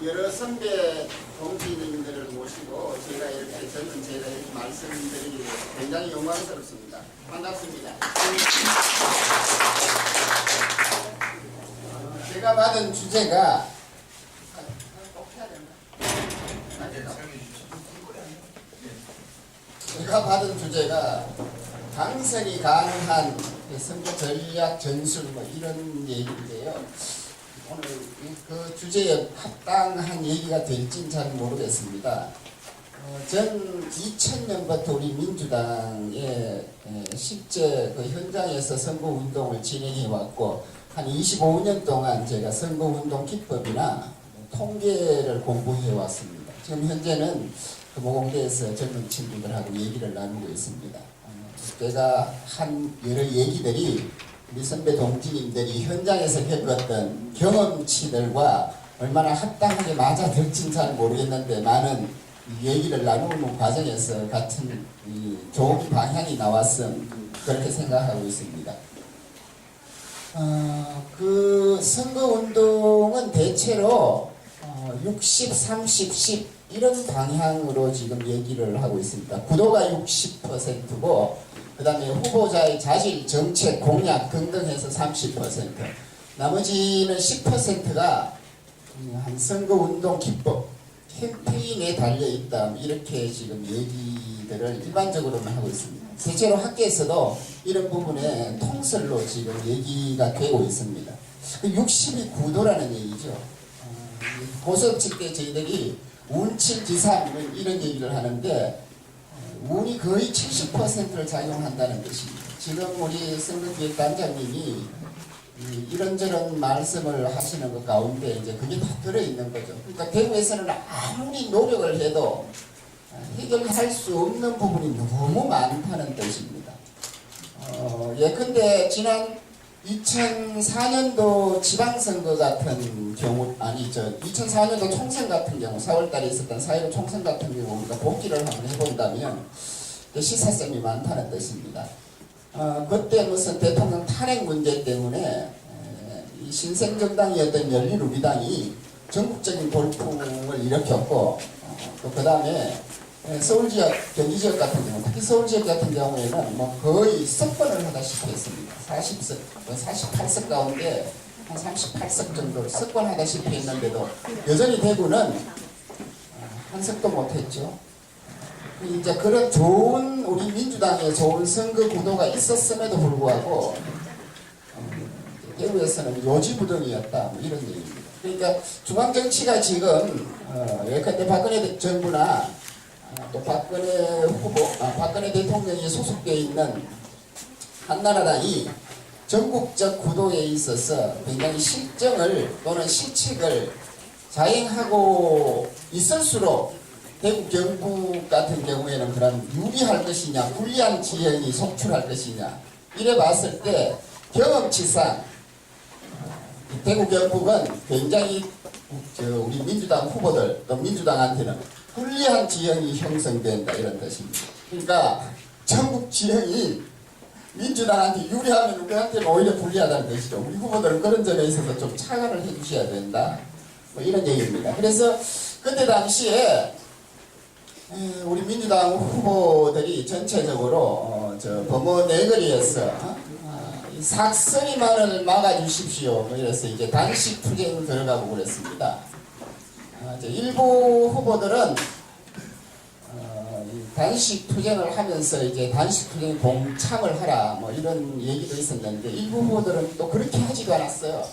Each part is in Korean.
여러 선배 동지님들을 모시고 제가 이렇게 젊은 제가 이렇게 말씀드리기 굉장히 영광스럽습니다. 반갑습니다. 제가 받은 주제가 당선이 가능한 선거 전략 전술 뭐 이런 얘기인데요. 오늘 그 주제에 합당한 얘기가 될지는 잘 모르겠습니다. 전 2000년부터 우리 민주당의 실제 그 현장에서 선거운동을 진행해 왔고 한 25년 동안 제가 선거운동 기법이나 통계를 공부해 왔습니다. 지금 현재는 그 모공대에서 젊은 친구들하고 얘기를 나누고 있습니다. 제가 한 여러 얘기들이 우리 선배 동지님들이 현장에서 겪었던 경험치들과 얼마나 합당하게 맞아들지는 잘 모르겠는데 많은 얘기를 나누는 과정에서 같은 좋은 방향이 나왔음 그렇게 생각하고 있습니다. 그 선거운동은 대체로 60, 30, 10 이런 방향으로 지금 얘기를 하고 있습니다. 구도가 60%고 그 다음에 후보자의 자질, 정책, 공약 등등 해서 30%, 나머지는 10%가 한 선거운동 기법, 캠페인에 달려있다 이렇게 지금 얘기들을 일반적으로는 하고 있습니다. 대체로 학계에서도 이런 부분에 통설로 지금 얘기가 되고 있습니다. 60이 구도라는 얘기죠. 고석칠 때 저희들이 운칠지삼 이런 얘기를 하는데 운이 거의 70%를 작용한다는 것입니다. 지금 우리 선거기획단장님이 이런저런 말씀을 하시는 것 가운데 이제 그게 다 들어있는 거죠. 그러니까 대구에서는 아무리 노력을 해도 해결할 수 없는 부분이 너무 많다는 뜻입니다. 예컨대 지난 2004년도 지방선거 같은 경우, 2004년도 총선 같은 경우, 4월달에 있었던 4.15 총선 같은 경우 우리가 복기를 한번 해본다면 시사점이 많다는 뜻입니다. 그때 무슨 대통령 탄핵 문제 때문에 이 신생정당이었던 열린우리당이 전국적인 돌풍을 일으켰고 또 그 다음에 서울지역, 경기지역 같은 경우, 특히 서울지역 같은 경우에는 뭐 거의 석권을 하다시피 했습니다. 40석, 48석 가운데 한 38석 정도를 석권하다시피 했는데도 여전히 대구는 한 석도 못했죠. 이제 그런 좋은 우리 민주당의 좋은 선거 구도가 있었음에도 불구하고 대구에서는 요지부동이었다 뭐 이런 얘기입니다. 그러니까 중앙정치가 지금 예컨대 박근혜 정부나 또 박근혜 대통령이 소속되어 있는 한나라당이 전국적 구도에 있어서 굉장히 실정을 또는 실책을 자행하고 있을수록 대구 경북 같은 경우에는 그런 유리할 것이냐 불리한 지형이 속출할 것이냐 이래 봤을 때 경험치상 대구 경북은 굉장히 우리 민주당 후보들 또 민주당한테는 불리한 지형이 형성된다 이런 뜻입니다. 그러니까 전국 지형이 민주당한테 유리하면 우리한테는 오히려 불리하다는 뜻이죠. 우리 후보들은 그런 점에 있어서 좀 차관을 해주셔야 된다 뭐 이런 얘기입니다. 그래서 그때 당시에 우리 민주당 후보들이 전체적으로 범어 내거리에서 삭선이만을 막아주십시오 뭐 이래서 이제 단식 투쟁 들어가고 그랬습니다. 일부 후보들은 단식 투쟁을 하면서 이제 단식 투쟁 동참을 하라 뭐 이런 얘기도 있었는데 일부 후보들은 또 그렇게 하지도 않았어요.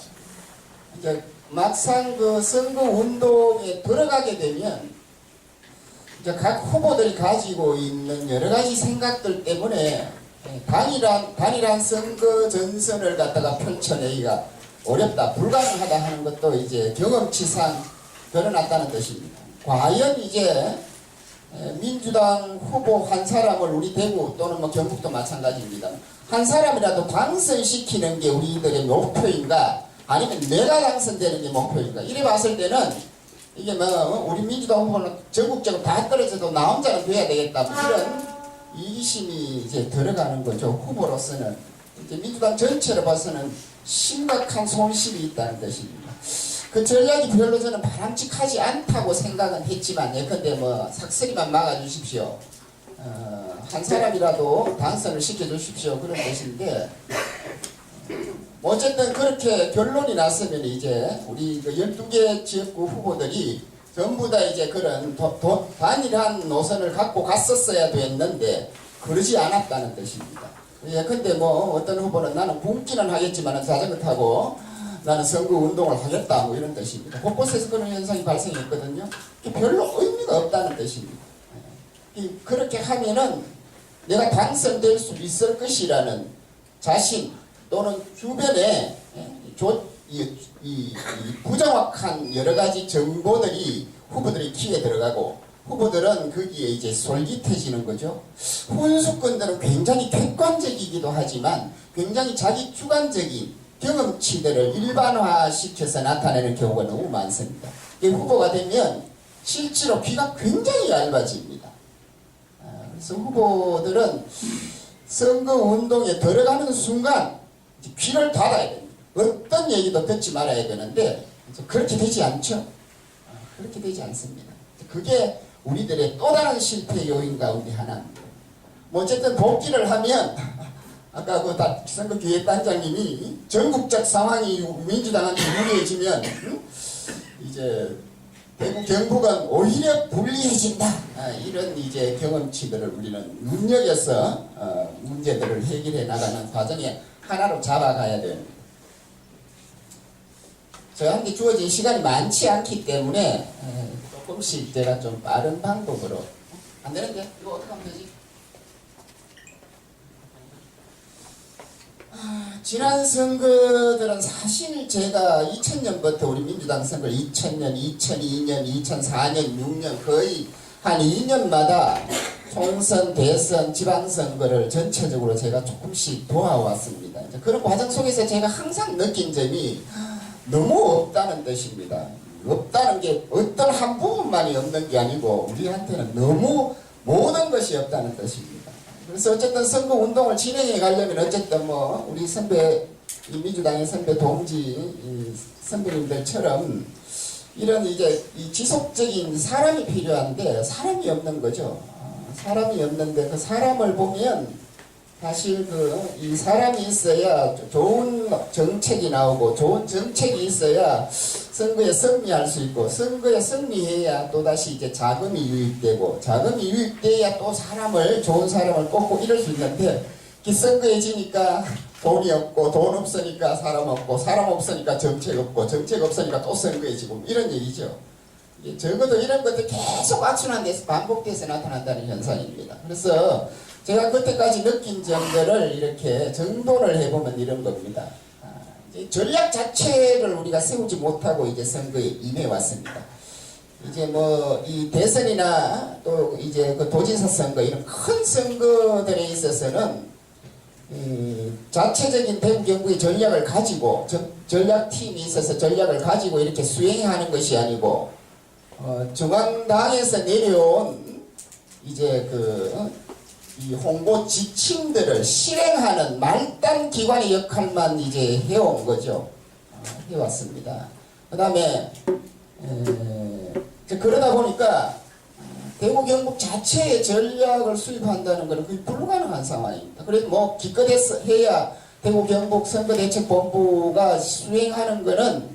이제 막상 그 선거 운동에 들어가게 되면 이제 각 후보들이 가지고 있는 여러 가지 생각들 때문에 단일한 선거 전선을 갖다가 펼쳐내기가 어렵다, 불가능하다 하는 것도 이제 경험치상 드러났다는 뜻입니다. 과연 이제 민주당 후보 한 사람을 우리 대구 또는 뭐 경북도 마찬가지입니다. 한 사람이라도 당선시키는 게 우리들의 목표인가 아니면 내가 당선되는 게 목표인가 이래 봤을 때는 이게 뭐 우리 민주당 후보는 전국적으로 다 떨어져도 나 혼자는 돼야 되겠다 뭐 이런 이기심이 이제 들어가는 거죠. 후보로서는 이제 민주당 전체로 봐서는 심각한 손실이 있다는 것입니다. 그 전략이 별로 저는 바람직하지 않다고 생각은 했지만 예컨대 뭐 삭슬이만 막아주십시오. 한 사람이라도 당선을 시켜주십시오. 그런 것인데 뭐 어쨌든 그렇게 결론이 났으면 이제 우리 그 12개 지역구 후보들이 전부 다 이제 그런 단일한 노선을 갖고 갔었어야 됐는데 그러지 않았다는 뜻입니다. 예컨대 뭐 어떤 후보는 나는 굶기는 하겠지만 자전거 타고 나는 선거 운동을 하겠다 뭐 이런 뜻입니다. 곳곳에서 그런 현상이 발생했거든요. 별로 의미가 없다는 뜻입니다. 그렇게 하면은 내가 당선될 수 있을 것이라는 자신 또는 주변에 이 부정확한 여러 가지 정보들이 후보들의 귀에 들어가고 후보들은 거기에 이제 솔깃해지는 거죠. 혼수권들은 굉장히 객관적이기도 하지만 굉장히 자기 주관적인 경험치들을 일반화시켜서 나타내는 경우가 너무 많습니다. 후보가 되면 실제로 귀가 굉장히 얇아집니다. 그래서 후보들은 선거운동에 들어가는 순간 귀를 닫아야 됩니다. 어떤 얘기도 듣지 말아야 되는데 그렇게 되지 않죠. 그렇게 되지 않습니다. 그게 우리들의 또 다른 실패 요인 가운데 하나입니다. 뭐 어쨌든 복귀를 하면 아까 그 선거기획단장님이 전국적 상황이 민주당한테 유리해지면 이제 대구 경북은 오히려 불리해진다. 이런 이제 경험치들을 우리는 눈여겨서 문제들을 해결해 나가는 과정에 하나로 잡아가야 됩니다. 저한테 주어진 시간이 많지 않기 때문에 조금씩 제가 좀 빠른 방법으로 안 되는데 이거 어떻게 하면 되지? 지난 선거들은 사실 제가 2000년부터 우리 민주당 선거를 2000년, 2002년, 2004년, 6년 거의 한 2년마다 총선, 대선, 지방선거를 전체적으로 제가 조금씩 도와왔습니다. 그런 과정 속에서 제가 항상 느낀 점이 너무 없다는 뜻입니다. 없다는 게 어떤 한 부분만이 없는 게 아니고 우리한테는 너무 모든 것이 없다는 뜻입니다. 그래서 어쨌든 선거 운동을 진행해 가려면 어쨌든 뭐 우리 선배 이 민주당의 선배 동지 선배님들처럼 이런 이제 이 지속적인 사람이 필요한데 사람이 없는 거죠. 사람이 없는데 그 사람을 보면 사실 이 사람이 있어야 좋은 정책이 나오고 좋은 정책이 있어야 선거에 승리할 수 있고 선거에 승리해야 또다시 이제 자금이 유입되고 자금이 유입돼야 또 좋은 사람을 뽑고 이럴 수 있는데 선거에 지니까 돈이 없고 돈 없으니까 사람 없고 사람 없으니까 정책 없고 정책 없으니까 또 선거에 지고 이런 얘기죠. 적어도 이런 것들 계속 악순환 돼서 반복돼서 나타난다는 현상입니다. 그래서 제가 그때까지 느낀 점들을 이렇게 정돈을 해보면 이런 겁니다. 전략 자체를 우리가 세우지 못하고 이제 선거에 임해왔습니다. 이제 뭐 이 대선이나 또 이제 그 도지사 선거 이런 큰 선거들에 있어서는 자체적인 대구 경북의 전략을 가지고 전략팀이 있어서 전략을 가지고 이렇게 수행하는 것이 아니고 중앙당에서 내려온 이제 이 홍보 지침들을 실행하는 말단 기관의 역할만 이제 해온 거죠. 해왔습니다. 그 다음에 그러다 보니까 대구 경북 자체의 전략을 수립한다는 것은 거의 불가능한 상황입니다. 그래도 뭐 기껏해야 대구 경북 선거대책본부가 수행하는 것은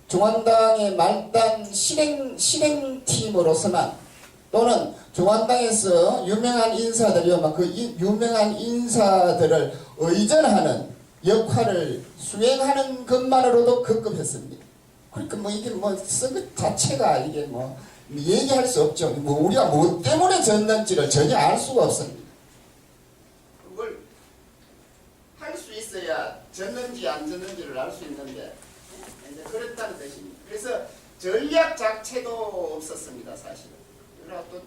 중앙당의 말단 실행팀으로서만 또는 중앙당에서 유명한 인사들이요, 그 유명한 인사들을 의존하는 역할을 수행하는 것만으로도 급급했습니다. 그러니까 뭐 이게 뭐 선거 자체가 이게 뭐 얘기할 수 없죠. 뭐 우리가 뭐 때문에 졌는지를 전혀 알 수가 없습니다. 그걸 할 수 있어야 졌는지 안 졌는지를 알 수 있는데 그랬다는 뜻입니다. 그래서 전략 자체도 없었습니다, 사실은. 또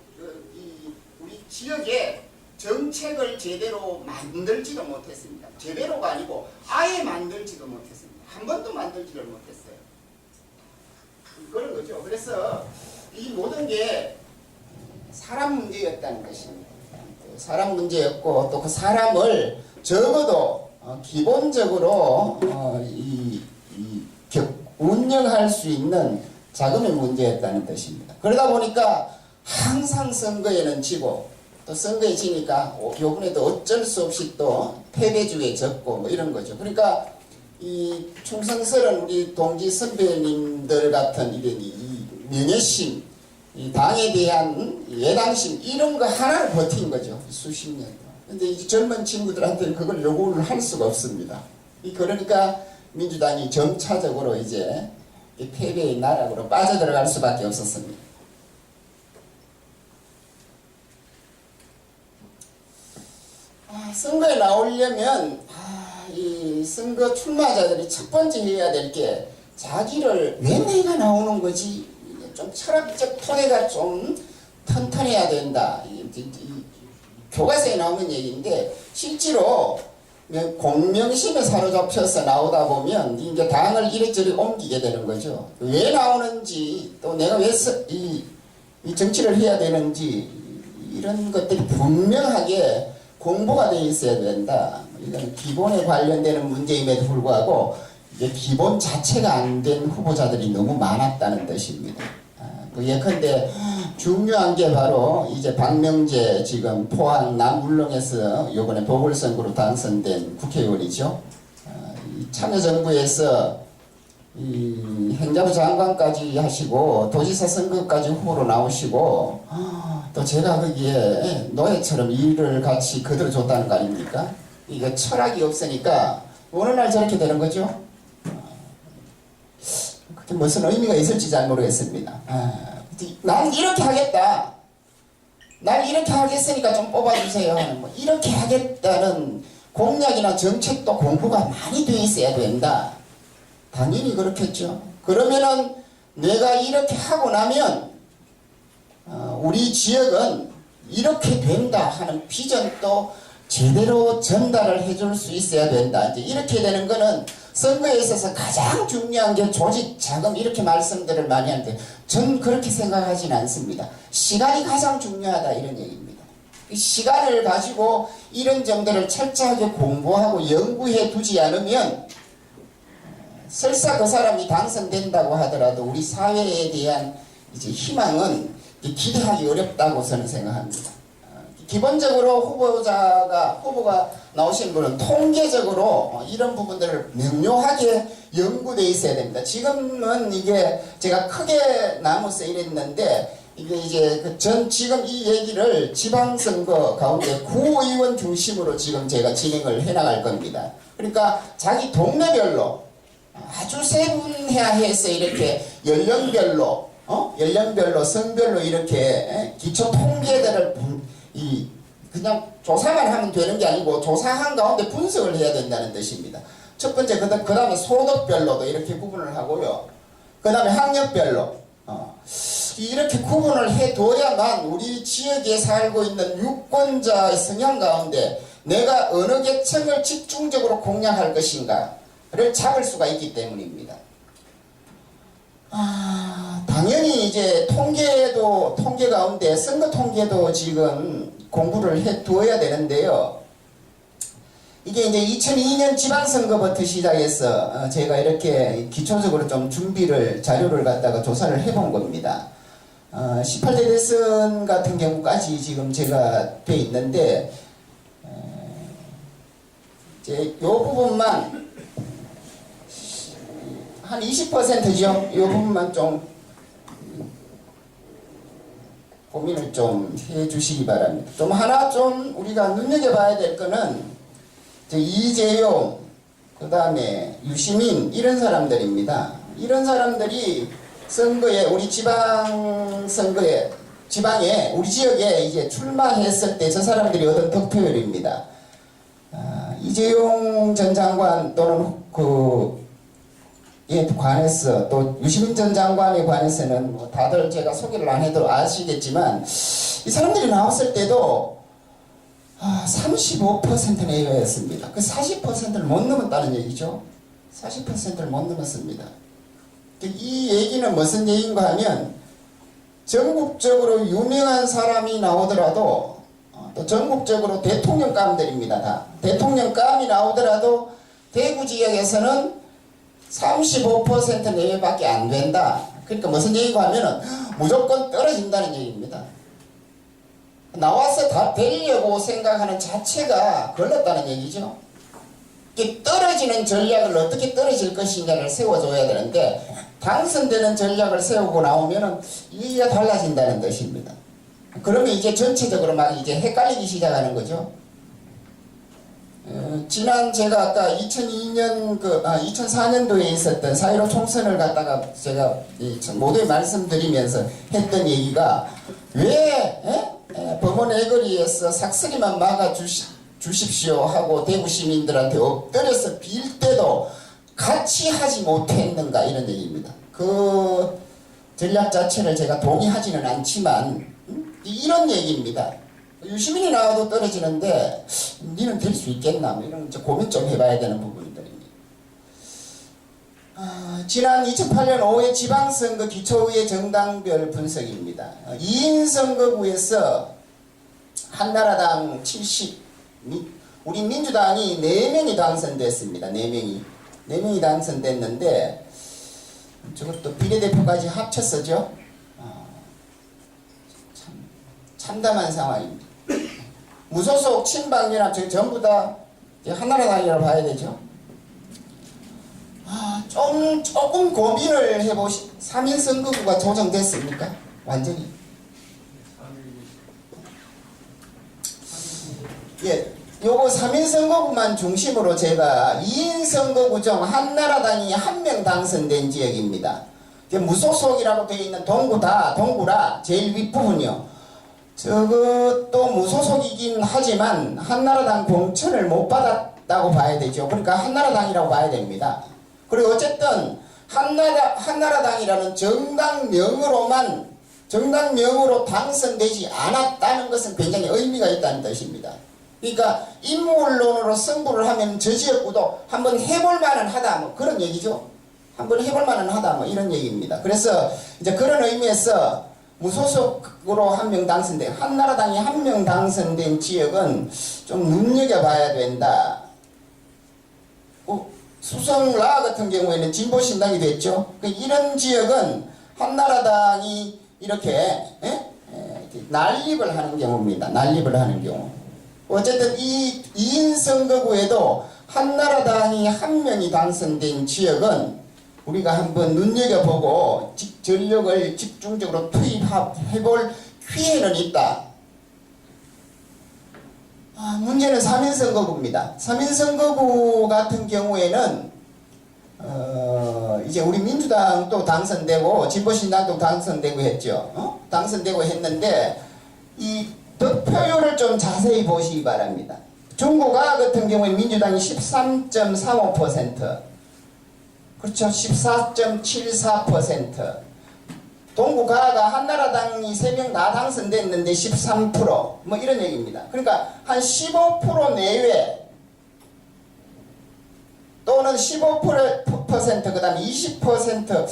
우리 지역에 정책을 제대로 만들지도 못했습니다. 제대로가 아니고 아예 만들지도 못했습니다. 한 번도 만들지를 못했어요. 그런 거죠. 그래서 이 모든 게 사람 문제였다는 것입니다. 사람 문제였고 또 그 사람을 적어도 기본적으로 운영할 수 있는 자금의 문제였다는 뜻입니다. 그러다 보니까 항상 선거에는 지고 또 선거에 지니까 요번에도 어쩔 수 없이 또 패배주에 졌고 뭐 이런 거죠. 그러니까 이 충성스러운 우리 동지 선배님들 같은 이런 이 명예심, 이 당에 대한 예당심 이런 거 하나를 버틴 거죠. 수십 년. 근데 이 젊은 친구들한테는 그걸 요구를 할 수가 없습니다. 그러니까 민주당이 점차적으로 이제 이 패배의 나락으로 빠져들어갈 수밖에 없었습니다. 선거에 나오려면 이 선거 출마자들이 첫 번째 해야 될 게 자기를 왜 내가 나오는 거지? 좀 철학적 토대가 좀 튼튼해야 된다. 교과서에 나오는 얘기인데 실제로 공명심에 사로잡혀서 나오다 보면 이제 당을 이리저리 옮기게 되는 거죠. 왜 나오는지 또 내가 왜 이 정치를 해야 되는지 이런 것들이 분명하게 공부가 되어 있어야 된다. 이건 기본에 관련되는 문제임에도 불구하고 이게 기본 자체가 안 된 후보자들이 너무 많았다는 뜻입니다. 예컨대 중요한 게 바로 이제 박명재 지금 포항 남울릉에서 요번에 보궐선거로 당선된 국회의원이죠. 참여정부에서 이 행자부 장관까지 하시고 도지사 선거까지 후보로 나오시고 또 제가 거기에 노예처럼 일을 같이 그대로 줬다는 거 아닙니까? 이거 철학이 없으니까 어느 날 저렇게 되는 거죠. 그게 무슨 의미가 있을지 잘 모르겠습니다. 난 이렇게 하겠다. 난 이렇게 하겠으니까 좀 뽑아주세요. 뭐 이렇게 하겠다는 공약이나 정책도 공부가 많이 돼 있어야 된다. 당연히 그렇겠죠. 그러면은 내가 이렇게 하고 나면 우리 지역은 이렇게 된다 하는 비전도 제대로 전달을 해줄 수 있어야 된다. 이제 이렇게 되는 거는 선거에 있어서 가장 중요한 게 조직, 자금 이렇게 말씀들을 많이 하는데 전 그렇게 생각하지는 않습니다. 시간이 가장 중요하다 이런 얘기입니다. 이 시간을 가지고 이런 점들을 철저하게 공부하고 연구해 두지 않으면 설사 그 사람이 당선된다고 하더라도 우리 사회에 대한 이제 희망은 기대하기 어렵다고 저는 생각합니다. 기본적으로 후보가 나오신 분은 통계적으로 이런 부분들을 명료하게 연구되어 있어야 됩니다. 지금은 이게 제가 크게 나눠서 이랬는데 이게 이제 지금 이 얘기를 지방선거 가운데 구의원 중심으로 지금 제가 진행을 해나갈 겁니다. 그러니까 자기 동네별로 아주 세분해야 해서 이렇게 연령별로 성별로 이렇게 기초 통계들을 그냥 조사만 하면 되는 게 아니고 조사한 가운데 분석을 해야 된다는 뜻입니다. 첫 번째 그 다음에 소득별로도 이렇게 구분을 하고요. 그 다음에 학력별로 이렇게 구분을 해둬야만 우리 지역에 살고 있는 유권자의 성향 가운데 내가 어느 계층을 집중적으로 공략할 것인가를 잡을 수가 있기 때문입니다. 당연히 이제 통계 가운데 선거 통계도 지금 공부를 해 두어야 되는데요. 이게 이제 2002년 지방선거부터 시작해서 제가 이렇게 기초적으로 좀 자료를 갖다가 조사를 해본 겁니다. 18대 대선 같은 경우까지 지금 제가 돼 있는데 이제 요 부분만 한 20%죠. 이 부분만 좀 고민을 좀 해주시기 바랍니다. 하나 우리가 눈여겨봐야 될 거는 이재용, 그 다음에 유시민 이런 사람들입니다. 이런 사람들이 선거에 우리 지방에 우리 지역에 이제 출마했을 때 저 사람들이 얻은 득표율입니다. 이재용 전 장관 또는 관해서 또 유시민 전 장관에 관해서는 뭐 다들 제가 소개를 안 해도 아시겠지만 이 사람들이 나왔을 때도 35% 내외였습니다. 그 40%를 못 넘었다는 얘기죠. 40%를 못 넘었습니다. 이 얘기는 무슨 얘기인가 하면 전국적으로 유명한 사람이 나오더라도 또 전국적으로 대통령감들입니다. 다 대통령감이 나오더라도 대구 지역에서는 35% 내외밖에 안 된다. 그러니까 무슨 얘기가 하면은 무조건 떨어진다는 얘기입니다. 나와서 다 되려고 생각하는 자체가 걸렸다는 얘기죠. 떨어지는 전략을 어떻게 떨어질 것인가를 세워줘야 되는데 당선되는 전략을 세우고 나오면은 이게 달라진다는 뜻입니다. 그러면 이제 전체적으로 막 이제 헷갈리기 시작하는 거죠. 지난 제가 아까 2004년도에 있었던 4.15 총선을 갖다가 제가 모두에 말씀드리면서 했던 얘기가 왜 법원 애거리에서 삭슬이만 주십시오 하고 대구 시민들한테 엎드려서 빌 때도 같이 하지 못했는가 이런 얘기입니다. 그 전략 자체를 제가 동의하지는 않지만 이런 얘기입니다. 유시민이 나와도 떨어지는데 니는 될 수 있겠나 뭐 이런 고민 좀 해봐야 되는 부분들입니다. 지난 2008년 5회 지방선거 기초의회 정당별 분석입니다. 2인 선거구에서 한나라당 70, 우리 민주당이 4명이 당선됐습니다. 4명이 당선됐는데 저것도 비례대표까지 합쳤어죠. 참담한 상황입니다. 무소속 친박연합 전부 다 한나라당이라고 봐야 되죠. 조금 고민을 해보시. 3인 선거구가 조정됐습니까? 완전히. 예, 요거 3인 선거구만 중심으로 제가 2인 선거구 중 한나라당이 1명 당선된 지역입니다. 무소속이라고 되어 있는 동구라 제일 윗부분이요. 저것도 무소속이긴 하지만 한나라당 공천을 못 받았다고 봐야 되죠. 그러니까 한나라당이라고 봐야 됩니다. 그리고 어쨌든 한나라당이라는 정당명으로 당선되지 않았다는 것은 굉장히 의미가 있다는 뜻입니다. 그러니까 인물론으로 승부를 하면 저 지역구도 한번 해볼 만은 하다 뭐 그런 얘기죠. 한번 해볼 만은 하다 뭐 이런 얘기입니다. 그래서 이제 그런 의미에서 무소속으로 1명 당선된 한나라당이 1명 당선된 지역은 좀 눈여겨봐야 된다. 수성라 같은 경우에는 진보신당이 됐죠. 이런 지역은 한나라당이 이렇게 난립을 하는 경우입니다. 난립을 하는 경우. 어쨌든 이 2인 선거구에도 한나라당이 1명이 당선된 지역은 우리가 한번 눈여겨보고 전력을 집중적으로 투입해볼 기회는 있다. 문제는 3인 선거구입니다. 3인 선거구 같은 경우에는 이제 우리 민주당도 당선되고 진보신당도 당선되고 했죠. 당선되고 했는데 이 득표율을 좀 자세히 보시기 바랍니다. 중구가 같은 경우에 민주당이 13.35%, 그렇죠. 14.74%. 동구가가 한나라당이 3명 다 당선됐는데 13%, 뭐 이런 얘기입니다. 그러니까 한 15% 내외 또는 15% 그 다음에 20%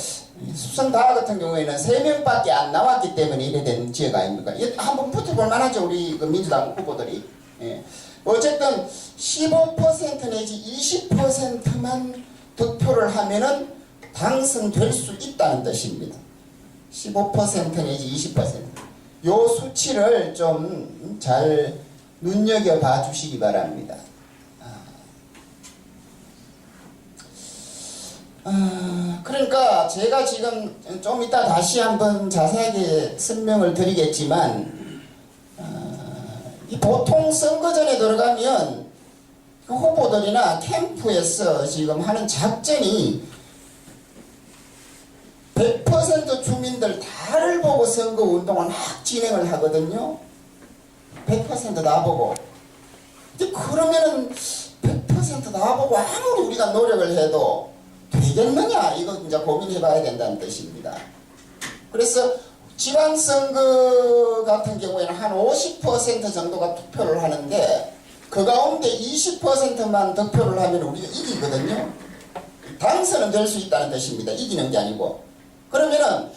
수성다 같은 경우에는 3명밖에 안 나왔기 때문에 이래 된 지역 아닙니까? 한번 붙어볼 만하죠. 우리 그 민주당 후보들이. 예. 어쨌든 15% 내지 20%만 득표를 하면은 당선될 수 있다는 뜻입니다. 15% 내지 20%. 요 수치를 좀 잘 눈여겨봐 주시기 바랍니다. 그러니까 제가 지금 좀 이따 다시 한번 자세하게 설명을 드리겠지만 보통 선거전에 들어가면 그 후보들이나 캠프에서 지금 하는 작전이 100% 주민들 다를 보고 선거 운동을 막 진행을 하거든요. 100% 나보고. 그러면은 100% 나보고 아무리 우리가 노력을 해도 되겠느냐? 이거 이제 고민해봐야 된다는 뜻입니다. 그래서 지방선거 같은 경우에는 한 50% 정도가 투표를 하는데 그 가운데 20%만 득표를 하면 우리가 이기거든요. 당선은 될 수 있다는 뜻입니다. 이기는 게 아니고. 그러면은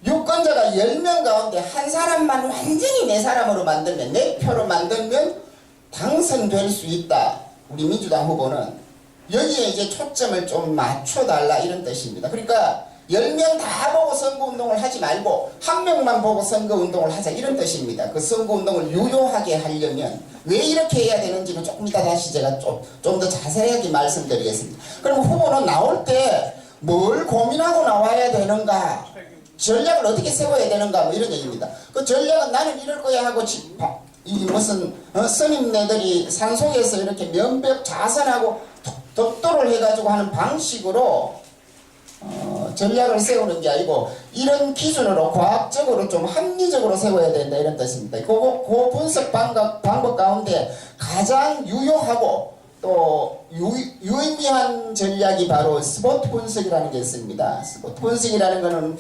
유권자가 10명 가운데 한 사람만 완전히 내 사람으로 만들면, 내 표로 만들면 당선될 수 있다. 우리 민주당 후보는. 여기에 이제 초점을 좀 맞춰달라 이런 뜻입니다. 그러니까 10명 다 보고 선거운동을 하지 말고 한 명만 보고 선거운동을 하자 이런 뜻입니다. 그 선거운동을 유효하게 하려면 왜 이렇게 해야 되는지는 조금 이따 다시 제가 좀 더 자세하게 말씀드리겠습니다. 그럼 후보는 나올 때 뭘 고민하고 나와야 되는가, 전략을 어떻게 세워야 되는가, 뭐 이런 얘기입니다. 그 전략은 나는 이럴 거야 하고 이 무슨 스님네들이 산속에서 이렇게 면벽 자선하고 덕도를 해가지고 하는 방식으로 전략을 세우는 게 아니고 이런 기준으로 과학적으로 좀 합리적으로 세워야 된다 이런 뜻입니다. 그 분석 방법 가운데 가장 유효하고 또 유의미한 전략이 바로 스포트 분석이라는 게 있습니다. 스포트 분석이라는 것은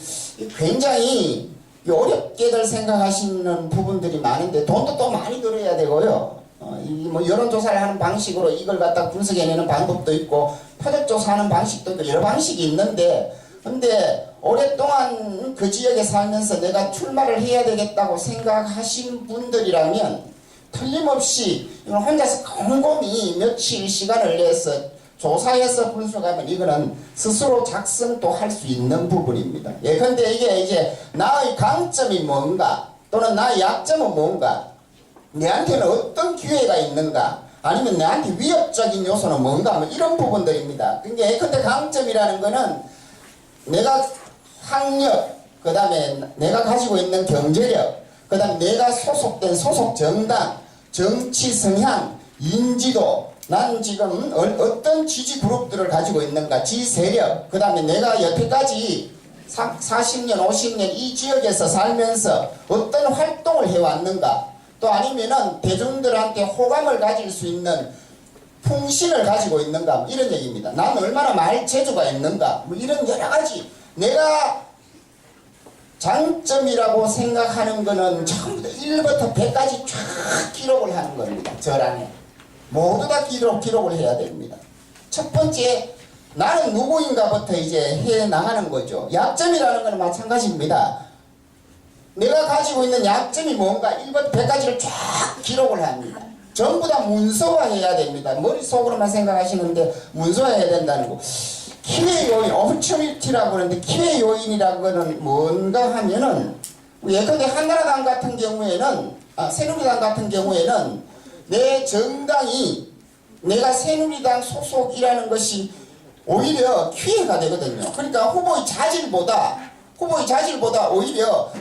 굉장히 어렵게들 생각하시는 부분들이 많은데 돈도 또 많이 들어야 되고요. 뭐 여론조사를 하는 방식으로 이걸 갖다 분석해내는 방법도 있고 표적조사하는 방식도 있고 여러 방식이 있는데, 근데 오랫동안 그 지역에 살면서 내가 출마를 해야 되겠다고 생각하신 분들이라면 틀림없이 이건 혼자서 곰곰이 며칠 시간을 내서 조사해서 분석하면 이거는 스스로 작성도 할 수 있는 부분입니다. 예컨대 이게 이제 나의 강점이 뭔가 또는 나의 약점은 뭔가, 내한테는 어떤 기회가 있는가, 아니면 내한테 위협적인 요소는 뭔가, 뭐 이런 부분들입니다. 그러니까 예컨대 강점이라는 거는 내가 학력, 그 다음에 내가 가지고 있는 경제력, 그 다음에 내가 소속된 소속 정당, 정치 성향, 인지도, 난 지금 어떤 지지 그룹들을 가지고 있는가, 지세력, 그 다음에 내가 여태까지 40년, 50년 이 지역에서 살면서 어떤 활동을 해왔는가, 또 아니면은 대중들한테 호감을 가질 수 있는 풍신을 가지고 있는가, 뭐 이런 얘기입니다. 난 얼마나 말 재주가 있는가, 뭐 이런 여러 가지 내가 장점이라고 생각하는 거는 전부 다 1부터 100까지 쫙 기록을 하는 겁니다. 저랑에 모두 다 기록을 해야 됩니다. 첫 번째, 나는 누구인가부터 이제 해 나가는 거죠. 약점이라는 거는 마찬가지입니다. 내가 가지고 있는 약점이 뭔가 1부터 100까지를 쫙 기록을 합니다. 전부 다 문서화해야 됩니다. 머릿속으로만 생각하시는데 문서화해야 된다는 거. 기회 요인, opportunity라고 하는데 기회 요인이라는 거는 뭔가 하면은, 예컨대 한나라당 같은 경우에는, 새누리당 같은 경우에는 내 정당이 내가 새누리당 소속이라는 것이 오히려 기회가 되거든요. 그러니까 후보의 자질보다 오히려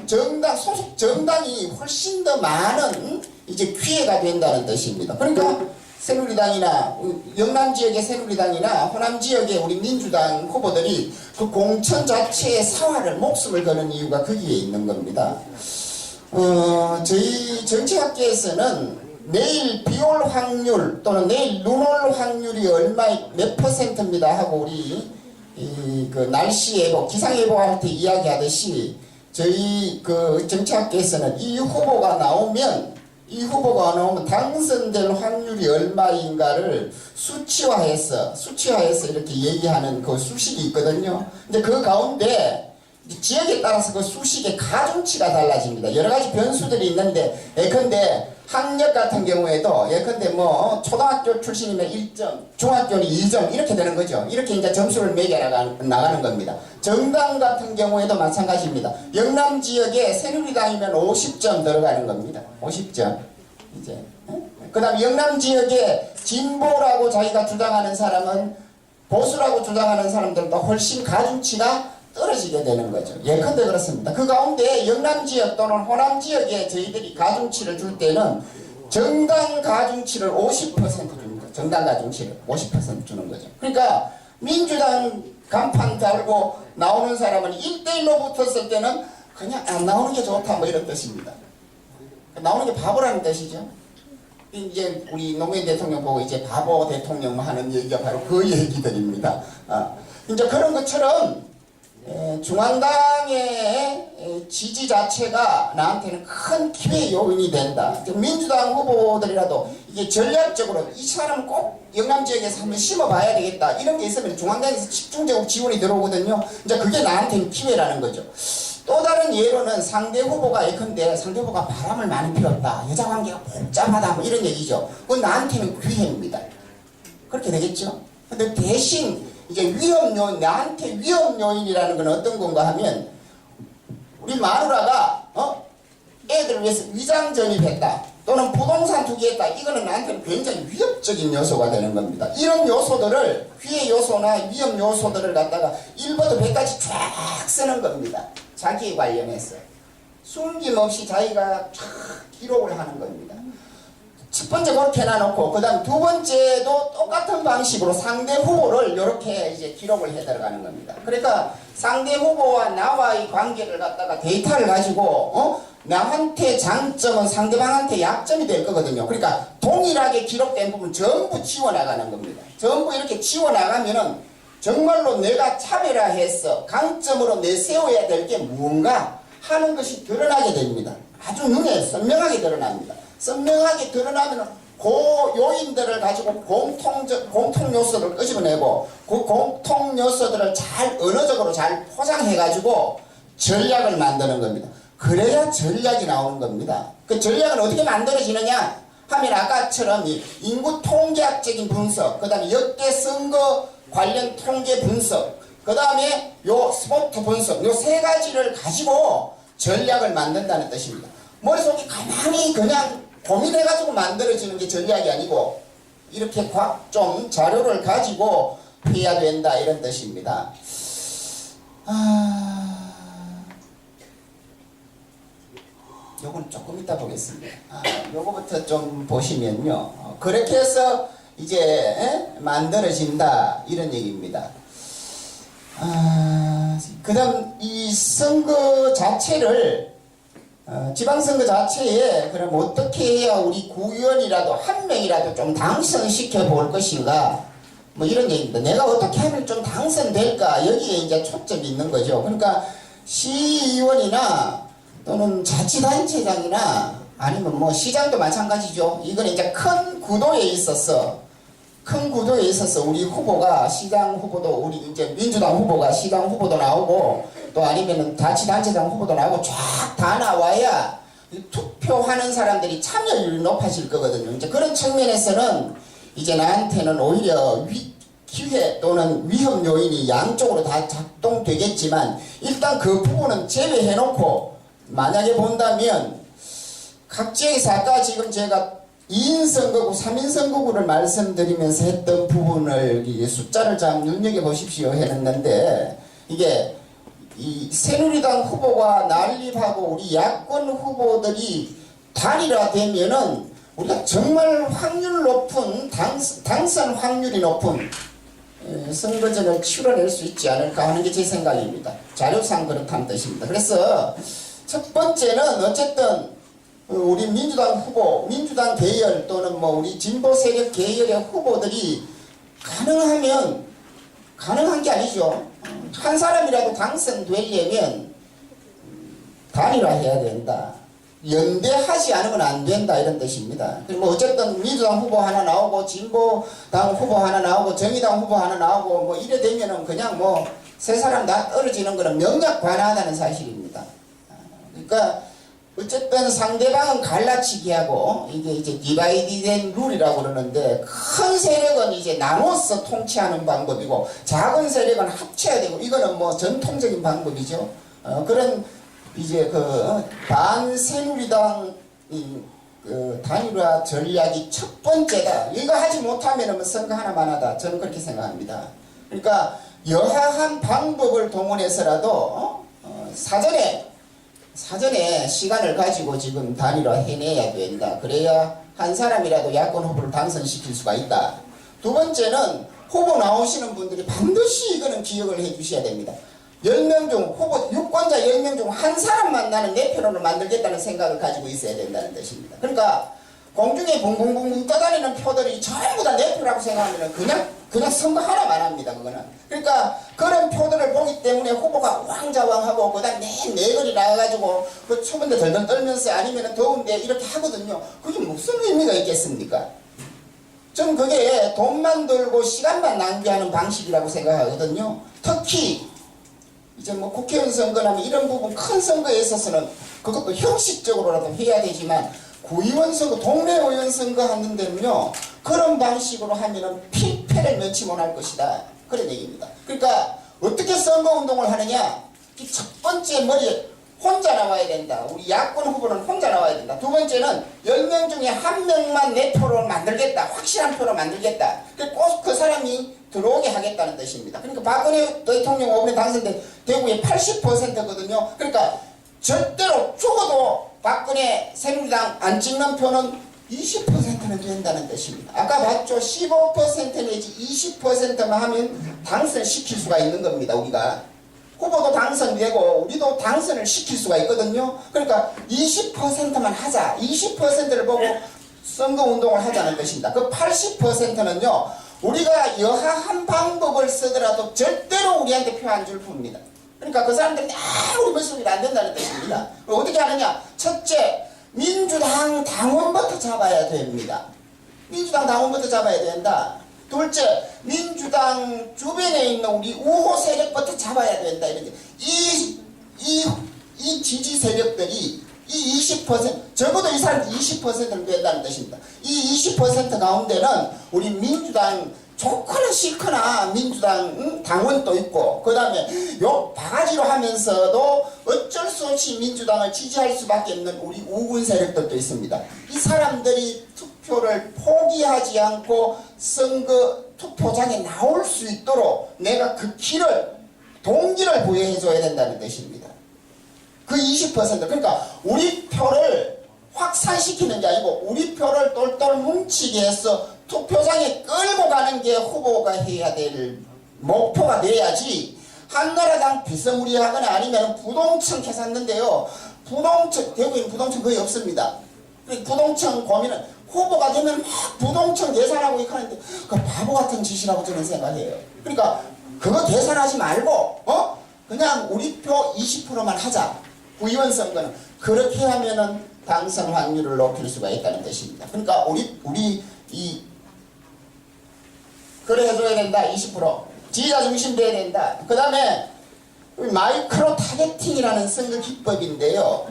소속 정당이 훨씬 더 많은 이제 기회가 된다는 뜻입니다. 그러니까 새누리당이나 영남 지역의 새누리당이나 호남 지역의 우리 민주당 후보들이 그 공천 자체의 사활을 목숨을 거는 이유가 거기에 있는 겁니다. 저희 정치학계에서는 내일 비 올 확률 또는 내일 눈 올 확률이 몇 퍼센트입니다 하고 우리 그 날씨 예보, 기상 예보할 때 이야기하듯이 저희 그 정치학계에서는 이 후보가 나오면 당선될 확률이 얼마인가를 수치화해서 이렇게 얘기하는 그 수식이 있거든요. 근데 그 가운데 지역에 따라서 그 수식의 가중치가 달라집니다. 여러 가지 변수들이 있는데, 예컨대 학력 같은 경우에도 예컨대 뭐 초등학교 출신이면 1점, 중학교는 2점 이렇게 되는 거죠. 이렇게 이제 점수를 매겨 나가는 겁니다. 정당 같은 경우에도 마찬가지입니다. 영남 지역에 새누리당이면 50점 들어가는 겁니다. 50점. 이제 그 다음 영남 지역에 진보라고 자기가 주장하는 사람은 보수라고 주장하는 사람들도 훨씬 가중치가 떨어지게 되는 거죠. 예컨대 그렇습니다. 그 가운데 영남 지역 또는 호남 지역에 저희들이 가중치를 줄 때는 정당 가중치를 50% 줍니다. 정당 가중치를 50% 주는 거죠. 그러니까 민주당 간판 달고 나오는 사람은 1대1로 붙었을 때는 그냥 안 나오는 게 좋다 뭐 이런 뜻입니다. 나오는 게 바보라는 뜻이죠. 이제 우리 노무현 대통령 보고 이제 바보 대통령 하는 얘기가 바로 그 얘기들입니다. 이제 그런 것처럼 중앙당의 지지 자체가 나한테는 큰 기회 요인이 된다. 민주당 후보들이라도 이게 전략적으로 이 사람은 꼭 영남 지역에서 한번 심어봐야 되겠다. 이런 게 있으면 중앙당에서 집중적으로 지원이 들어오거든요. 이제 그게 나한테는 기회라는 거죠. 또 다른 예로는 상대 후보가 예컨대 상대 후보가 바람을 많이 피웠다. 여자 관계가 복잡하다. 뭐 이런 얘기죠. 그건 나한테는 기회입니다. 그렇게 되겠죠. 근데 대신 이제 위험 요인, 나한테 위험 요인이라는 건 어떤 건가 하면, 우리 마누라가 애들을 위해서 위장 전입했다, 또는 부동산 투기했다, 이거는 나한테는 굉장히 위협적인 요소가 되는 겁니다. 이런 요소들을, 피해 요소나 위험 요소들을 갖다가 1부터 100까지 쫙 쓰는 겁니다. 자기에 관련해서 숨김없이 자기가 쫙 기록을 하는 겁니다. 첫 번째 그렇게 해놔놓고, 그 다음 두 번째도 똑같은 방식으로 상대 후보를 이렇게 이제 기록을 해 들어가는 겁니다. 그러니까 상대 후보와 나와의 관계를 갖다가 데이터를 가지고 나한테 장점은 상대방한테 약점이 될 거거든요. 그러니까 동일하게 기록된 부분 전부 지워나가는 겁니다. 전부 이렇게 지워나가면은 정말로 내가 차별화해서 강점으로 내세워야 될 게 무언가 하는 것이 드러나게 됩니다. 아주 눈에 선명하게 드러납니다. 선명하게 드러나면 그 요인들을 가지고 공통 요소를 끄집어내고, 그 공통 요소들을 잘 언어적으로 잘 포장해가지고 전략을 만드는 겁니다. 그래야 전략이 나오는 겁니다. 그 전략은 어떻게 만들어지느냐 하면, 아까처럼 이 인구 통계학적인 분석, 그 다음에 역대 선거 관련 통계 분석, 그 다음에 요 스포트 분석, 요 세 가지를 가지고 전략을 만든다는 뜻입니다. 머릿속에 가만히 그냥 고민해가지고 만들어지는 게 전략이 아니고, 이렇게 좀 자료를 가지고 해야 된다, 이런 뜻입니다. 요건 조금 이따 보겠습니다. 요거부터 좀 보시면요, 그렇게 해서 이제 만들어진다, 이런 얘기입니다. 그 다음 이 선거 자체를, 지방선거 자체에 그럼 어떻게 해야 우리 구의원이라도 한 명이라도 좀 당선시켜 볼 것인가, 뭐 이런 얘기입니다. 내가 어떻게 하면 좀 당선될까, 여기에 이제 초점이 있는 거죠. 그러니까 시의원이나 또는 자치단체장이나 아니면 뭐 시장도 마찬가지죠. 이건 이제 큰 구도에 있어서 우리 후보가 시장 후보도, 우리 이제 민주당 후보가 시장 후보도 나오고, 또 아니면은 자치단체장 후보도 나오고 쫙 다 나와야 투표하는 사람들이 참여율이 높아질 거거든요. 이제 그런 측면에서는 이제 나한테는 오히려 기회 또는 위험 요인이 양쪽으로 다 작동되겠지만, 일단 그 부분은 제외해놓고 만약에 본다면, 각 지역에서 아까 지금 제가 2인 선거구, 3인 선거구를 말씀드리면서 했던 부분을 숫자를 좀 눈여겨보십시오 했는데, 이게 이 새누리당 후보가 난립하고 우리 야권 후보들이 단일화되면은 우리가 정말 확률 높은, 당선 확률이 높은 선거전을 치러낼 수 있지 않을까 하는 게 제 생각입니다. 자료상 그렇다는 뜻입니다. 그래서 첫 번째는 어쨌든 우리 민주당 후보, 민주당 계열 또는 뭐 우리 진보 세력 계열의 후보들이 가능한 게 아니죠. 한 사람이라도 당선되려면 단일화해야 된다. 연대하지 않으면 안 된다, 이런 뜻입니다. 뭐 어쨌든 민주당 후보 하나 나오고 진보당 후보 하나 나오고 정의당 후보 하나 나오고 뭐 이래 되면은 그냥 뭐 세 사람 다 떨어지는 거는 명약관하다는 사실입니다. 그러니까 어쨌든 상대방은 갈라치기 하고, 이게 이제 디바이디된 룰이라고 그러는데, 큰 세력은 이제 나눠서 통치하는 방법이고 작은 세력은 합쳐야 되고, 이거는 뭐 전통적인 방법이죠. 그런 이제 반새누리당 단일화 전략이 첫 번째다. 이거 하지 못하면 선거 하나만 하다. 저는 그렇게 생각합니다. 그러니까 여하한 방법을 동원해서라도 사전에 시간을 가지고 지금 단일화 해내야 된다. 그래야 한 사람이라도 야권 후보를 당선시킬 수가 있다. 두 번째는 후보 나오시는 분들이 반드시 이거는 기억을 해 주셔야 됩니다. 10명 중 후보 유권자 10명 중 한 사람만 나는 내 표를 만들겠다는 생각을 가지고 있어야 된다는 뜻입니다. 그러니까 공중에 붕붕붕 떠다니는 표들이 전부 다 내 표라고 생각하면 그냥 선거 하나만 합니다. 그거는. 그러니까 그런 표들을 보기 때문에 후보가 왕자왕하고 그다음 내거리 나가가지고 그 추운데 덜덜 떨면서 아니면 더운데 이렇게 하거든요. 그게 무슨 의미가 있겠습니까? 저는 그게 돈만 들고 시간만 낭비하는 방식이라고 생각하거든요. 특히 이제 뭐 국회의원 선거나 이런 부분 큰 선거에 있어서는 그것도 형식적으로라도 해야 되지만, 구의원 선거, 동네 의원 선거 하는 데는요, 그런 방식으로 하면은 필패 실패를 면치 못할 것이다. 그런 얘기입니다. 그러니까 어떻게 선거운동을 하느냐? 이 첫 번째 머리에 혼자 나와야 된다. 우리 야권 후보는 혼자 나와야 된다. 두 번째는 10명 중에 한 명만 내 표로 만들겠다. 확실한 표로 만들겠다. 꼭 그 사람이 들어오게 하겠다는 뜻입니다. 그러니까 박근혜 대통령 5번에 당선된 대구의 80%거든요. 그러니까 절대로 죽어도 박근혜 새누리당 안 찍는 표는 20%는 된다는 뜻입니다. 아까 봤죠? 15% 내지 20%만 하면 당선시킬 수가 있는 겁니다. 우리가. 후보도 당선되고 우리도 당선을 시킬 수가 있거든요. 그러니까 20%만 하자. 20%를 보고 선거운동을 하자는 뜻입니다. 그 80%는요. 우리가 여하한 방법을 쓰더라도 절대로 우리한테 표 안 줄 뿐입니다. 그러니까 그 사람들이 우리 머릿속에 안 된다는 뜻입니다. 어떻게 하느냐? 첫째, 민주당 당원부터 잡아야 됩니다. 민주당 당원부터 잡아야 된다. 둘째, 민주당 주변에 있는 우리 우호 세력부터 잡아야 된다. 이런 이 지지 세력들이 이 20% 적어도 이 사람들 20%는 된다는 뜻입니다. 이 20% 가운데는 우리 민주당 좋거나 싫거나 민주당 당원도 있고 그 다음에 요 바가지로 하면서도 어쩔 수 없이 민주당을 지지할 수밖에 없는 우리 우군 세력들도 있습니다. 이 사람들이 투표를 포기하지 않고 선거 투표장에 나올 수 있도록 내가 그 길을 동기를 부여해줘야 된다는 뜻입니다. 그 20% 그러니까 우리 표를 확산시키는 게 아니고 우리 표를 똘똘 뭉치게 해서 투표장에 끌고 가는 게 후보가 해야 될 목표가 돼야지 한나라당 비스무리하거나 아니면 부동층 계산는데요. 부동층, 대구에는 부동층 거의 없습니다. 부동층 고민은 후보가 되면 막 부동층 계산하고 이렇게 그 바보 같은 짓이라고 저는 생각해요. 그러니까 그거 계산하지 말고 그냥 우리 표 20%만 하자. 구의원 선거는 그렇게 하면은 당선 확률을 높일 수가 있다는 뜻입니다. 그러니까 우리 그래 해줘야 된다. 20% 지지자 중심 돼야 된다. 그 다음에 마이크로 타겟팅이라는 선거 기법인데요.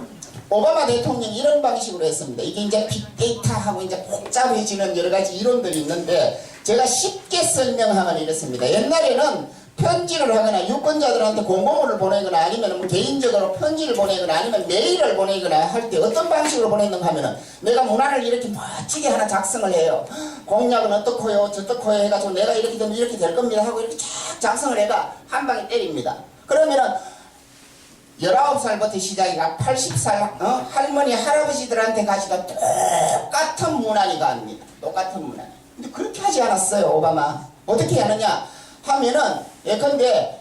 오바마 대통령이 이런 방식으로 했습니다. 이게 이제 빅데이터하고 이제 복잡해지는 여러 가지 이론들이 있는데 제가 쉽게 설명하면 이렇습니다. 옛날에는 편지를 하거나 유권자들한테 공고문을 보내거나 아니면 뭐 개인적으로 편지를 보내거나 아니면 메일을 보내거나 할 때 어떤 방식으로 보냈는가 하면은 내가 문안을 이렇게 멋지게 하나 작성을 해요. 공약은 어떻고요 저떻고요 해가지고 내가 이렇게 되면 이렇게 될 겁니다 하고 이렇게 쫙 작성을 해가 한 방에 때립니다. 그러면은 19살부터 시작이가 80살 할머니 할아버지들한테 가지고 똑같은 문안이 갑니다. 똑같은 문안. 근데 그렇게 하지 않았어요. 오바마. 어떻게 하느냐 하면은 예컨대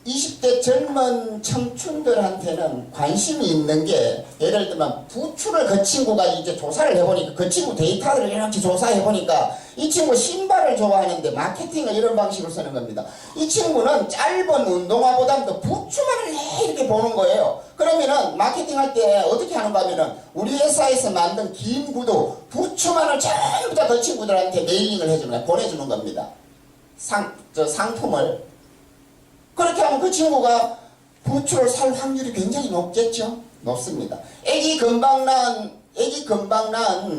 20대 젊은 청춘들한테는 관심이 있는 게 예를 들면 부추를 그 친구가 이제 조사를 해보니까 그 친구 데이터를 이렇게 조사해보니까 이 친구 신발을 좋아하는데 마케팅을 이런 방식으로 쓰는 겁니다. 이 친구는 짧은 운동화보다도 부추만을 이렇게 보는 거예요. 그러면은 마케팅할 때 어떻게 하는가 하면은 우리 회사에서 만든 긴 구두 부추만을 전부 다 그 친구들한테 메일링을 해주는 거예요. 보내주는 겁니다. 상품을. 그렇게 하면 그 친구가 부추를 살 확률이 굉장히 높겠죠? 높습니다. 애기 금방 난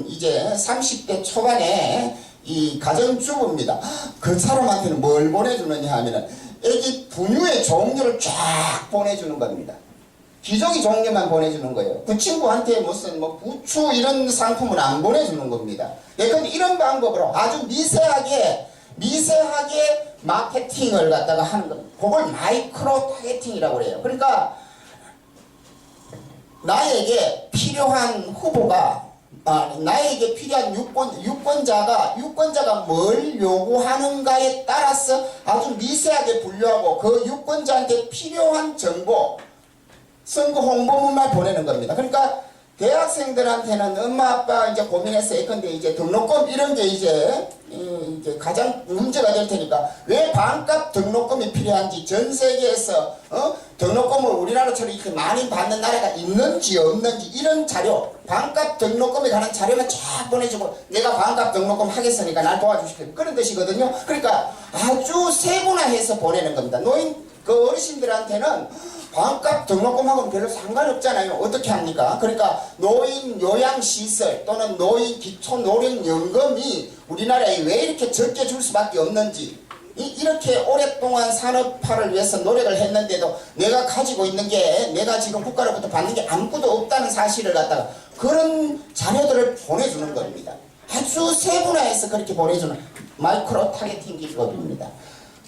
이제 30대 초반에 이 가정주부입니다. 그 사람한테는 뭘 보내주느냐 하면은 애기 분유의 종류를 쫙 보내주는 겁니다. 기저귀 종류만 보내주는 거예요. 그 친구한테 무슨 뭐 부추 이런 상품은 안 보내주는 겁니다. 예컨대 이런 방법으로 아주 미세하게 마케팅을 갖다가 하는 겁니다. 그걸 마이크로 타겟팅이라고 그래요. 그러니까 나에게 필요한 후보가 나에게 필요한 유권자가 뭘 요구하는가에 따라서 아주 미세하게 분류하고 그 유권자한테 필요한 정보 선거 홍보문만 보내는 겁니다. 그러니까 대학생들한테는 엄마 아빠 이제 고민해서 예컨대 이제 등록금 이런 게 이제 가장 문제가 될 테니까 왜 반값 등록금이 필요한지 전 세계에서 등록금을 우리나라처럼 이렇게 많이 받는 나라가 있는지 없는지 이런 자료 반값 등록금에 관한 자료만 쫙 보내주고 내가 반값 등록금 하겠으니까 날 도와주십시오 그런 뜻이거든요. 그러니까 아주 세분화해서 보내는 겁니다. 그 어르신들한테는 반값 등록금하고는 별로 상관없잖아요. 어떻게 합니까? 그러니까 노인 요양시설 또는 노인 기초노령연금이 우리나라에 왜 이렇게 적게 줄 수밖에 없는지, 이렇게 오랫동안 산업화를 위해서 노력을 했는데도 내가 가지고 있는 게, 내가 지금 국가로부터 받는 게 아무것도 없다는 사실을 갖다가 그런 자료들을 보내주는 겁니다. 아주 세분화해서 그렇게 보내주는 마이크로 타겟팅 기법입니다.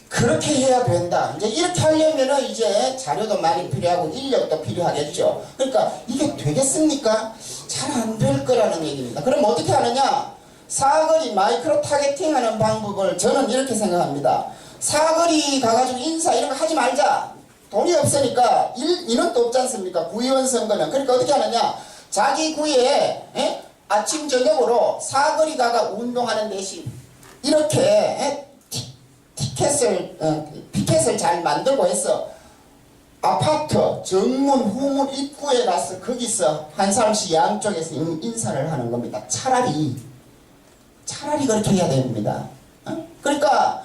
그렇게 해야 된다. 이제 이렇게 하려면은 이제 자료도 많이 필요하고 인력도 필요하겠죠. 그러니까 이게 되겠습니까? 잘 안 될 거라는 얘기입니다. 그럼 어떻게 하느냐? 사거리 마이크로 타겟팅 하는 방법을 저는 이렇게 생각합니다. 사거리 가가지고 인사 이런 거 하지 말자. 돈이 없으니까 인원도 없지 않습니까? 구의원 선거는. 그러니까 어떻게 하느냐? 자기 구에 아침 저녁으로 사거리 가가 운동하는 대신 이렇게 피켓을 잘 만들고 해서 아파트 정문 후문 입구에 가서 거기서 한 사람씩 양쪽에서 인사를 하는 겁니다. 차라리 그렇게 해야 됩니다. 그러니까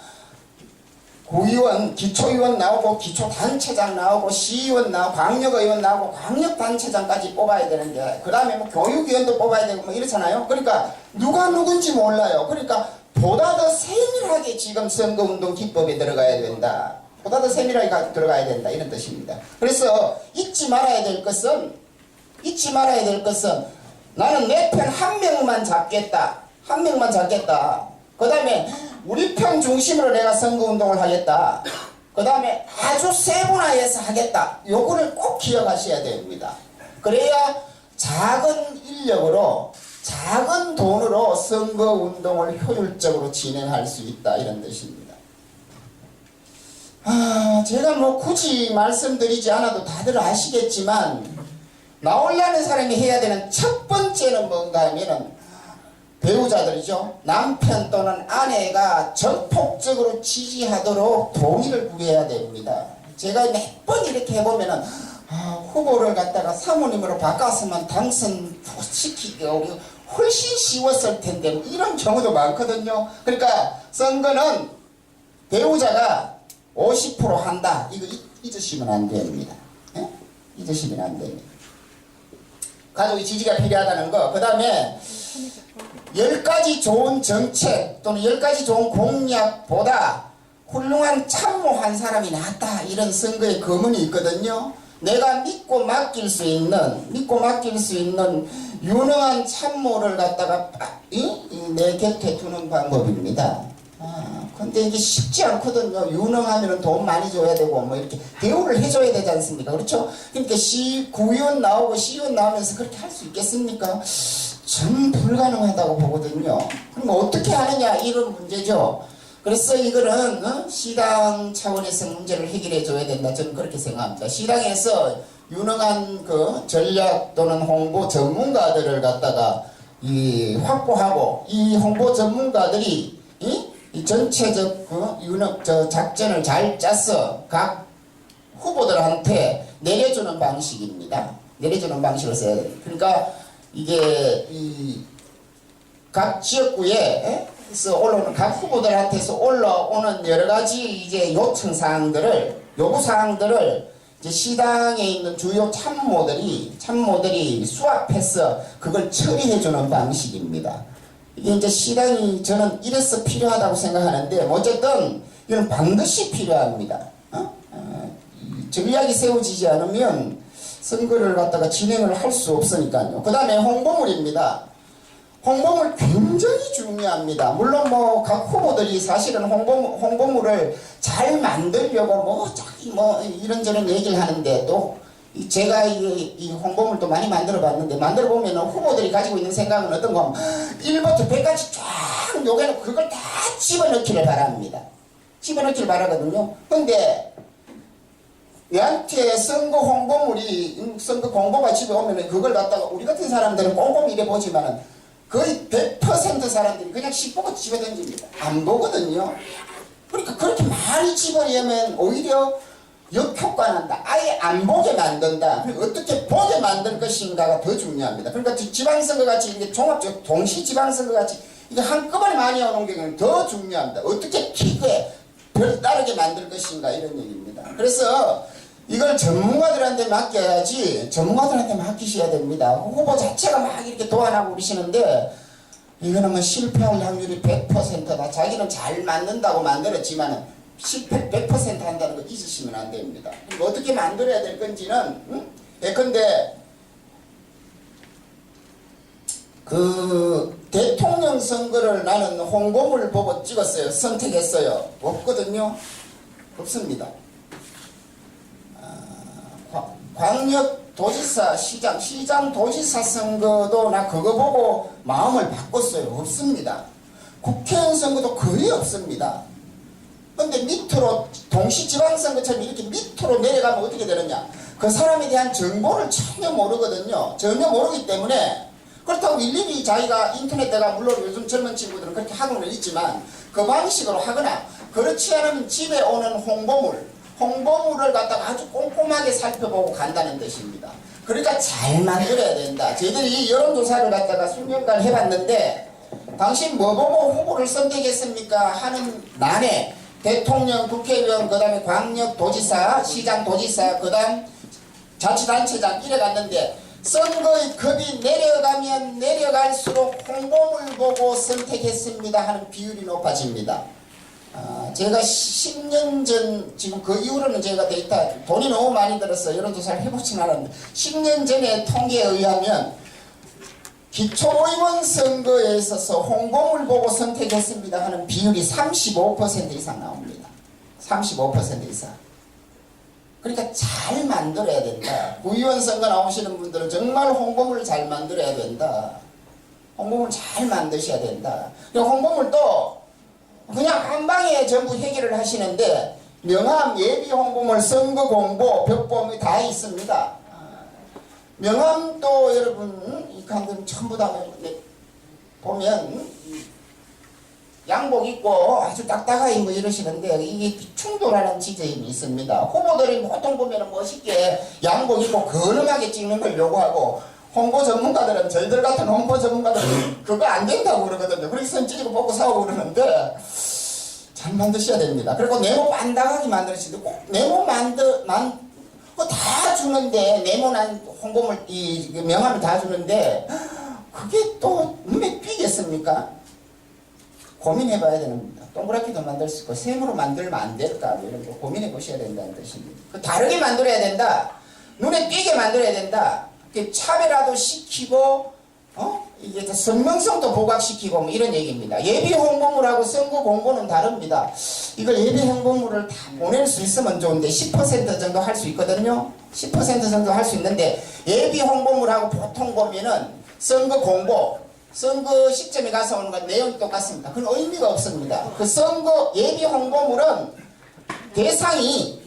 구의원, 기초의원 나오고 기초단체장 나오고 시의원 나오고 광역의원 나오고 광역단체장까지 뽑아야 되는데, 그 다음에 뭐 교육위원도 뽑아야 되고 뭐 이렇잖아요. 그러니까 누가 누군지 몰라요. 그러니까 보다 더 세밀하게 지금 선거운동 기법에 들어가야 된다. 보다 더 세밀하게 들어가야 된다. 이런 뜻입니다. 그래서 잊지 말아야 될 것은 나는 내 편 한 명만 잡겠다. 한 명만 잡겠다. 그 다음에 우리 편 중심으로 내가 선거운동을 하겠다. 그 다음에 아주 세분화해서 하겠다. 요거를 꼭 기억하셔야 됩니다. 그래야 작은 인력으로 작은 돈으로 선거운동을 효율적으로 진행할 수 있다. 이런 뜻입니다. 제가 뭐 굳이 말씀드리지 않아도 다들 아시겠지만, 나오려는 사람이 해야 되는 첫 번째는 뭔가 하면은 배우자들이죠. 남편 또는 아내가 전폭적으로 지지하도록 동의를 구해야 됩니다. 제가 몇 번 이렇게 해보면은 후보를 갖다가 사모님으로 바꿨으면 당선시키기가 훨씬 쉬웠을 텐데 뭐 이런 경우도 많거든요. 그러니까 선거는 배우자가 50% 한다. 이거 잊으시면 안 됩니다. 잊으시면 안 됩니다. 가족의 지지가 필요하다는 거. 그 다음에 10가지 좋은 정책 또는 10가지 좋은 공약보다 훌륭한 참모한 사람이 낫다. 이런 선거의 거문이 있거든요. 내가 믿고 맡길 수 있는 유능한 참모를 갖다가 내 곁에 두는 방법입니다. 근데 이게 쉽지 않거든요. 유능하면 돈 많이 줘야 되고 뭐 이렇게 대우를 해줘야 되지 않습니까? 그렇죠? 그러니까 구의원 나오고 시의원 나오면서 그렇게 할 수 있겠습니까? 전 불가능하다고 보거든요. 그럼 어떻게 하느냐, 이런 문제죠. 그래서 이거는 시당 차원에서 문제를 해결해 줘야 된다. 저는 그렇게 생각합니다. 시당에서 유능한 그 전략 또는 홍보 전문가들을 갖다가 확보하고, 이 홍보 전문가들이 이 전체적 작전을 잘 짜서 각 후보들한테 내려주는 방식입니다. 내려주는 방식을 써야 돼요. 그러니까 이게 각 지역구에서 올라오는 각 후보들한테서 올라오는 여러 가지 이제 요구 사항들을 이제 시당에 있는 주요 참모들이 수합해서 그걸 처리해주는 방식입니다. 이게 이제 시당이 저는 이래서 필요하다고 생각하는데, 어쨌든 이건 반드시 필요합니다. 전략이 세워지지 않으면 선거를 갖다가 진행을 할 수 없으니까요. 그 다음에 홍보물입니다. 홍보물 굉장히 중요합니다. 물론 뭐 각 후보들이 사실은 홍보물을 잘 만들려고 이런저런 얘기를 하는데, 또 제가 이 홍보물도 많이 만들어 봤는데, 만들어 보면 후보들이 가지고 있는 생각은 어떤 거 1부터 100까지 쫙 요게놓고 그걸 다 집어넣기를 바랍니다. 집어넣기를 바라거든요. 근데 내한테 선거 공보가 집에 오면은 그걸 갖다가 우리 같은 사람들은 꼼꼼히 이래 보지만은 거의 100% 사람들이 그냥 씹고 집어던집니다. 안 보거든요. 그러니까 그렇게 많이 집어내면 오히려 역효과 난다. 아예 안 보게 만든다. 어떻게 보게 만들 것인가가 더 중요합니다. 그러니까 지방선거 같이 이게 종합적 동시 지방선거 같이 이게 한꺼번에 많이 오는 경우는 더 중요합니다. 어떻게 기구에 별다르게 만들 것인가, 이런 얘기입니다. 그래서 이걸 전문가들한테 맡겨야지, 전문가들한테 맡기셔야 됩니다. 후보 자체가 막 이렇게 도안하고 그러시는데 이거는 뭐 실패할 확률이 100%다. 자기는 잘 만든다고 만들었지만 실패 100% 한다는 거 잊으시면 안 됩니다. 그러니까 어떻게 만들어야 될 건지는 예컨대 그 대통령 선거를 나는 홍보물 보고 찍었어요. 선택했어요. 없거든요. 없습니다. 광역도지사, 시장 도지사 선거도 나 그거 보고 마음을 바꿨어요. 없습니다. 국회의원 선거도 거의 없습니다. 근데 밑으로 동시지방선거처럼 이렇게 밑으로 내려가면 어떻게 되느냐, 그 사람에 대한 정보를 전혀 모르거든요. 전혀 모르기 때문에 그렇다고 일일이 자기가 인터넷에다가, 물론 요즘 젊은 친구들은 그렇게 하고는 있지만 그 방식으로 하거나, 그렇지 않으면 집에 오는 홍보물을 갖다가 아주 꼼꼼하게 살펴보고 간다는 뜻입니다. 그러니까 잘 만들어야 된다. 저희들이 여론조사를 갖다가 수년간 해봤는데 당신 뭐 보고 후보를 선택했습니까 하는 난에 대통령, 국회의원, 그 다음에 광역도지사, 시장도지사, 그 다음 자치단체장 이래 갔는데 선거의 급이 내려가면 내려갈수록 홍보물 보고 선택했습니다 하는 비율이 높아집니다. 제가 10년 전, 지금 그 이후로는 제가 데이터, 돈이 너무 많이 들어서 여론조사를 해보진 않았는데 10년 전에 통계에 의하면 기초의원 선거에 있어서 홍보물 보고 선택했습니다 하는 비율이 35% 이상 나옵니다. 35% 이상. 그러니까 잘 만들어야 된다. 구의원 선거 나오시는 분들은 정말 홍보물을 잘 만들어야 된다. 홍보물 잘 만드셔야 된다. 홍보물도 그냥 한 방에 전부 해결을 하시는데 명함, 예비 홍보물, 선거 공보, 벽보험이 다 있습니다. 명함도 여러분 이 강들 전부 다 보면 양복 입고 아주 딱딱하게 뭐 이러시는데 이게 충돌하는 지점이 있습니다. 후보들이 보통 보면 멋있게 양복 입고 근엄하게 찍는 걸 요구하고, 홍보 전문가들은, 저희들 같은 홍보 전문가들은 그거 안 된다고 그러거든요. 그래서 선 찌르고 먹고 사오고 그러는데 잘 만드셔야 됩니다. 그리고 네모 반딱하게 만드시는데 꼭 네모 다 주는데, 네모난 홍보물, 이 명함을 다 주는데 그게 또 눈에 띄겠습니까? 고민해봐야 됩니다. 동그랗게도 만들 수 있고 세모로 만들면 안 될까, 뭐 이런 거 고민해 보셔야 된다는 뜻입니다. 다르게 만들어야 된다. 눈에 띄게 만들어야 된다. 차별화도 시키고, 이게 선명성도 부각시키고, 뭐 이런 얘기입니다. 예비 홍보물하고 선거 공보는 다릅니다. 이걸 예비 홍보물을 다 보낼 수 있으면 좋은데 10% 정도 할 수 있거든요. 10% 정도 할 수 있는데 예비 홍보물하고 보통 보면은 선거 공보, 선거 시점에 가서 오는 건 내용이 똑같습니다. 그건 의미가 없습니다. 그 선거 예비 홍보물은 대상이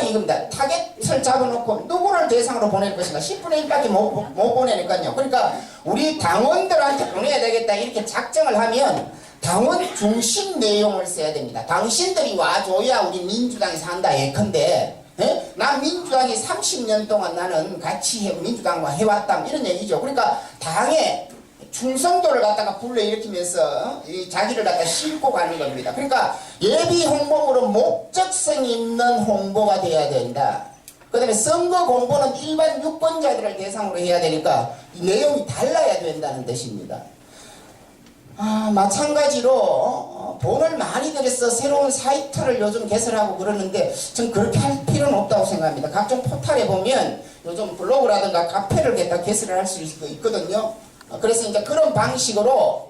이겁니다. 타겟을 잡아놓고 누구를 대상으로 보낼 것인가, 10분의 1밖에 못 보내니까요. 그러니까 우리 당원들한테 보내야 되겠다 이렇게 작정을 하면 당원 중심 내용을 써야 됩니다. 당신들이 와줘야 우리 민주당이 산다 예컨대, 난 민주당이 30년 동안 나는 같이 민주당과 해왔다 이런 얘기죠. 그러니까 당의 충성도를 갖다가 불러일으키면서 자기를 갖다 싣고 가는 겁니다. 그러니까 예비 홍보물은 목적성 있는 홍보가 돼야 된다. 그 다음에 선거 공보는 일반 유권자들을 대상으로 해야 되니까 이 내용이 달라야 된다는 뜻입니다. 마찬가지로 돈을 많이 들여서 새로운 사이트를 요즘 개설하고 그러는데 전 그렇게 할 필요는 없다고 생각합니다. 각종 포털에 보면 요즘 블로그라든가 카페를 갖다 개설을 할 수 있거든요. 그래서 이제 그런 방식으로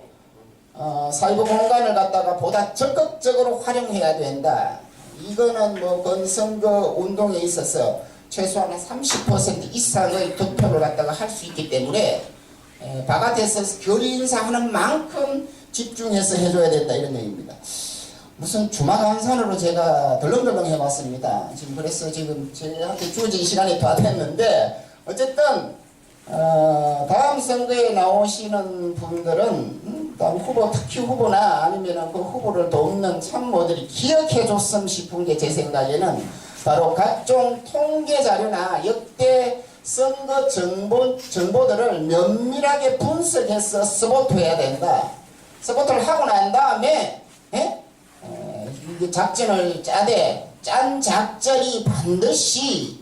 사이버 공간을 갖다가 보다 적극적으로 활용해야 된다. 이거는 뭐 건선거 운동에 있어서 최소한 30% 이상의 득표를 갖다가 할 수 있기 때문에 바깥에서 교리 인사하는 만큼 집중해서 해줘야 된다 이런 얘기입니다. 무슨 주마강산으로 제가 덜렁덜렁 해봤습니다. 지금 그래서 지금 저한테 주어진 시간이 다 됐는데 어쨌든 다음 선거에 나오시는 분들은 다음 후보, 특히 후보나 아니면 그 후보를 돕는 참모들이 기억해줬으면 싶은 게 제 생각에는 바로 각종 통계 자료나 역대 선거 정보들을 면밀하게 분석해서 서포트해야 된다. 서포트를 하고 난 다음에 작전을 짜되 짠 작전이 반드시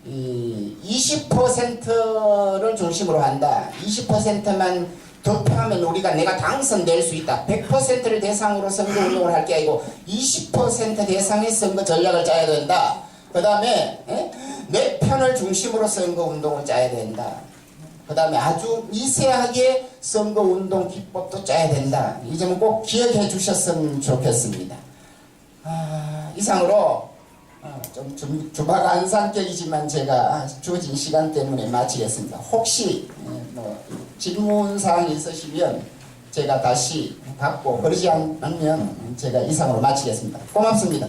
20%를 중심으로 한다. 20%만 득표하면 내가 당선될 수 있다. 100%를 대상으로 선거운동을 할 게 아니고 20% 대상의 선거 전략을 짜야 된다. 그 다음에 내 편을 중심으로 선거운동을 짜야 된다. 그 다음에 아주 미세하게 선거운동 기법도 짜야 된다. 이 점은 꼭 기억해 주셨으면 좋겠습니다. 이상으로 좀 주박안산격이지만 제가 주어진 시간 때문에 마치겠습니다. 혹시 질문사항이 있으시면 제가 다시 받고 그러지 않으면 제가 이상으로 마치겠습니다. 고맙습니다.